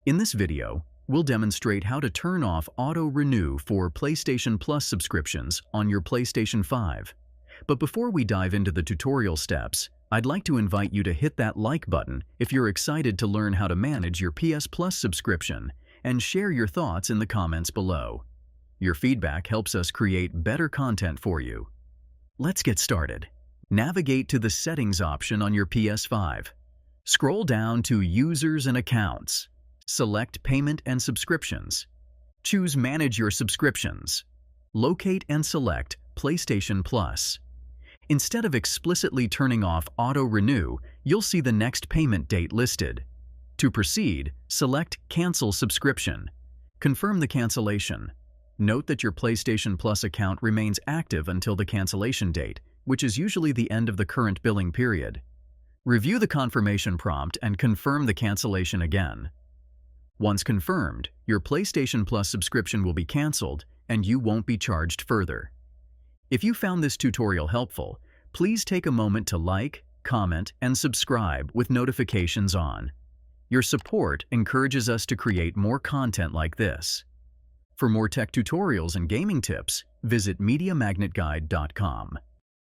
In this video, we'll demonstrate how to turn off auto-renew for PlayStation Plus subscriptions on your PlayStation 5. But before we dive into the tutorial steps, I'd like to invite you to hit that like button if you're excited to learn how to manage your PS Plus subscription, and share your thoughts in the comments below. Your feedback helps us create better content for you. Let's get started. Navigate to the Settings option on your PS5. Scroll down to Users and Accounts. Select Payment and Subscriptions. Choose Manage Your Subscriptions. Locate and select PlayStation Plus. Instead of explicitly turning off auto-renew, you'll see the next payment date listed. To proceed, select Cancel Subscription. Confirm the cancellation. Note that your PlayStation Plus account remains active until the cancellation date, which is usually the end of the current billing period. Review the confirmation prompt and confirm the cancellation again. Once confirmed, your PlayStation Plus subscription will be canceled and you won't be charged further. If you found this tutorial helpful, please take a moment to like, comment, and subscribe with notifications on. Your support encourages us to create more content like this. For more tech tutorials and gaming tips, visit mediamagnet.business.